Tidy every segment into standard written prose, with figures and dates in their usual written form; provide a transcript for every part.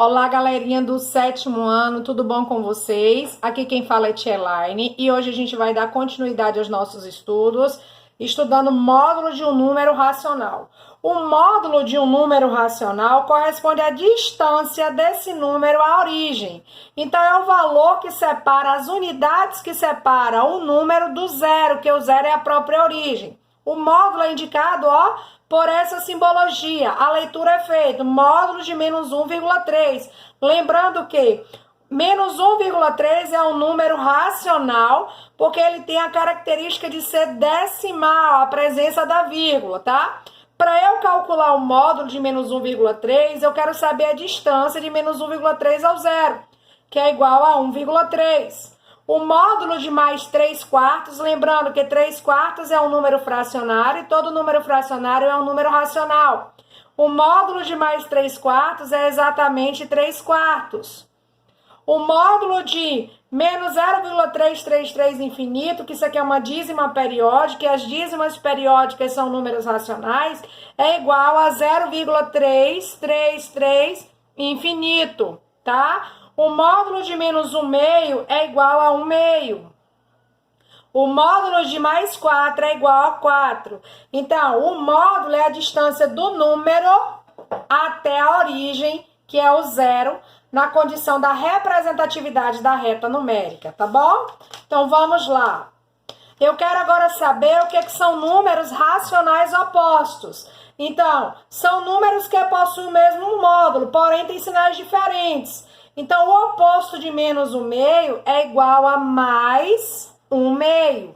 Olá, galerinha do sétimo ano, tudo bom com vocês? Aqui quem fala é Tia Elaine e hoje a gente vai dar continuidade aos nossos estudos, estudando módulo de um número racional. O módulo de um número racional corresponde à distância desse número à origem. Então, é o valor que separa, as unidades que separam o número do zero, que o zero é a própria origem. O módulo é indicado, por essa simbologia. A leitura é feita, módulo de menos 1,3. Lembrando que menos 1,3 é um número racional, porque ele tem a característica de ser decimal, a presença da vírgula, tá? Para eu calcular o módulo de menos 1,3, eu quero saber a distância de menos 1,3 ao zero, que é igual a 1,3. O módulo de mais 3 quartos, lembrando que 3 quartos é um número fracionário e todo número fracionário é um número racional. O módulo de mais 3 quartos é exatamente 3 quartos. O módulo de menos 0,333 infinito, que isso aqui é uma dízima periódica, e as dízimas periódicas são números racionais, é igual a 0,333 infinito, tá? O módulo de menos 1/2 é igual a 1/2. O módulo de mais 4 é igual a 4. Então, o módulo é a distância do número até a origem, que é o zero, na condição da representatividade da reta numérica, tá bom? Então, vamos lá. Eu quero agora saber o que são números racionais opostos. Então, são números que possuem o mesmo módulo, porém têm sinais diferentes. Então, o oposto de menos 1/2 é igual a mais 1/2.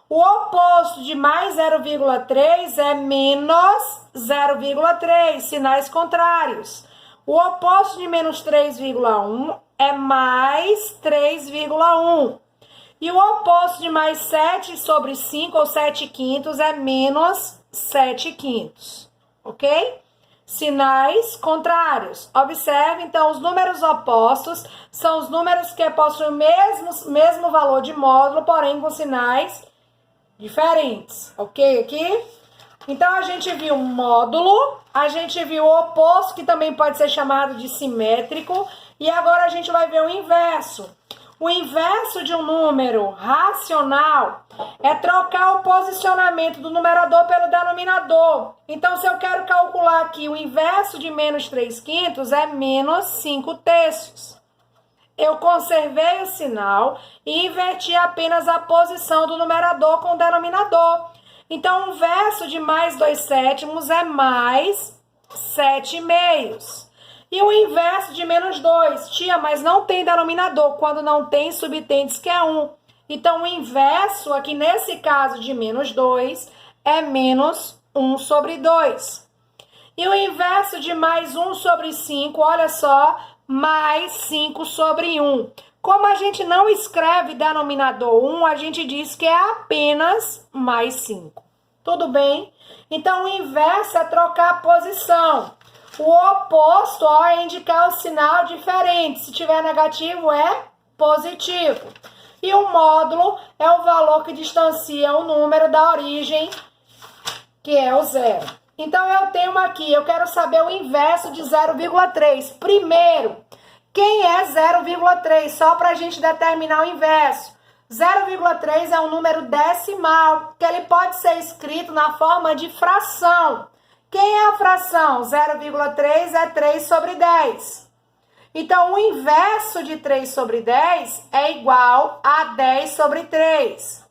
O oposto de mais 0,3 é menos 0,3, sinais contrários. O oposto de menos 3,1 é mais 3,1. E o oposto de mais 7/5 ou 7/5 é menos 7/5, ok? Sinais contrários. Observe, então, os números opostos são os números que possuem o mesmo valor de módulo, porém com sinais diferentes, ok? Aqui. Então, a gente viu módulo, a gente viu o oposto, que também pode ser chamado de simétrico, e agora a gente vai ver o inverso. O inverso de um número racional é trocar o posicionamento do numerador pelo denominador. Então, se eu quero calcular aqui o inverso de menos 3/5 é menos 5/3. Eu conservei o sinal e inverti apenas a posição do numerador com o denominador. Então, o inverso de mais 2/7 é mais 7/2. E o inverso de menos 2, tia, mas não tem denominador. Quando não tem, subtende que é 1. Então, o inverso, aqui nesse caso de menos 2, é menos 1/2. E o inverso de mais 1/5, olha só, mais 5/1. Como a gente não escreve denominador 1, a gente diz que é apenas mais 5. Tudo bem? Então, o inverso é trocar a posição. O oposto, é indicar o sinal diferente. Se tiver negativo, é positivo. E o módulo é o valor que distancia o número da origem, que é o zero. Então, eu tenho aqui, eu quero saber o inverso de 0,3. Primeiro, quem é 0,3? Só para a gente determinar o inverso. 0,3 é um número decimal, que ele pode ser escrito na forma de fração. Quem é a fração? 0,3 é 3/10. Então, o inverso de 3/10 é igual a 10/3.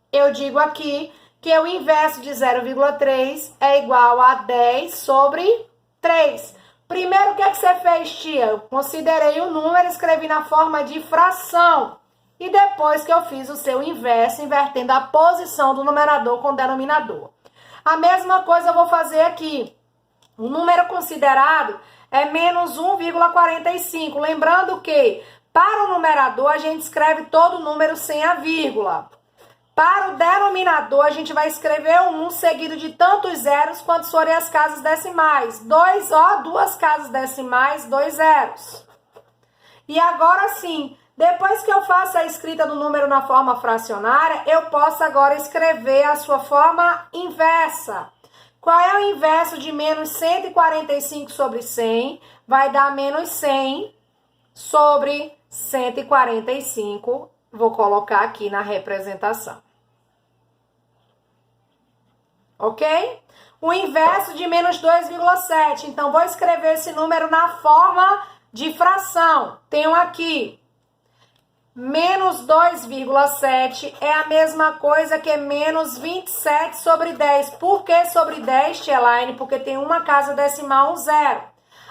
Eu digo aqui que o inverso de 0,3 é igual a 10/3. Primeiro, o que você fez, tia? Eu considerei o número, escrevi na forma de fração. E depois que eu fiz o seu inverso, invertendo a posição do numerador com o denominador. A mesma coisa eu vou fazer aqui. O número considerado é menos 1,45. Lembrando que, para o numerador, a gente escreve todo o número sem a vírgula. Para o denominador, a gente vai escrever o 1 seguido de tantos zeros quanto forem as casas decimais. Duas casas decimais, 2 zeros. E agora sim, depois que eu faço a escrita do número na forma fracionária, eu posso agora escrever a sua forma inversa, Qual é o inverso de menos 145 sobre 100? Vai dar menos 100 sobre 145. Vou colocar aqui na representação. Ok? O inverso de menos 2,7. Então, vou escrever esse número na forma de fração. Tenho aqui menos 2,7 é a mesma coisa que menos 27 sobre 10. Por que sobre 10, Tia Elaine? Porque tem uma casa decimal, um zero.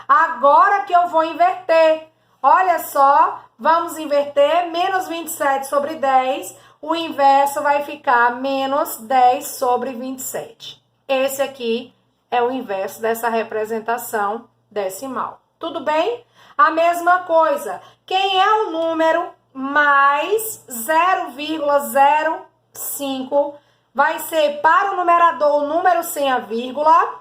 Agora que eu vou inverter. Olha só, vamos inverter. Menos 27 sobre 10. O inverso vai ficar menos 10 sobre 27. Esse aqui é o inverso dessa representação decimal. Tudo bem? A mesma coisa. Quem é o número mais 0,05 vai ser para o numerador o número sem a vírgula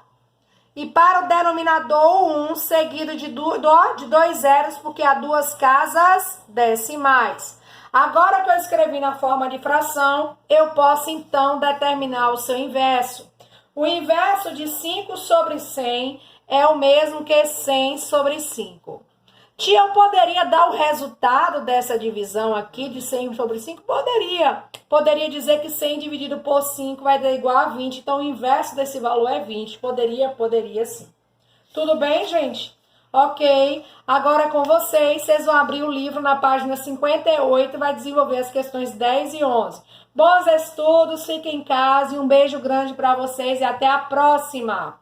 e para o denominador o 1 seguido de dois zeros, porque há duas casas decimais. Agora que eu escrevi na forma de fração, eu posso então determinar o seu inverso. O inverso de 5 sobre 100 é o mesmo que 100 sobre 5. Tia, eu poderia dar o resultado dessa divisão aqui de 100 sobre 5? Poderia. Poderia dizer que 100 dividido por 5 vai dar igual a 20. Então, o inverso desse valor é 20. Poderia sim. Tudo bem, gente? Ok. Agora com vocês vão abrir o livro na página 58 e vai desenvolver as questões 10 e 11. Bons estudos, fiquem em casa e um beijo grande para vocês e até a próxima!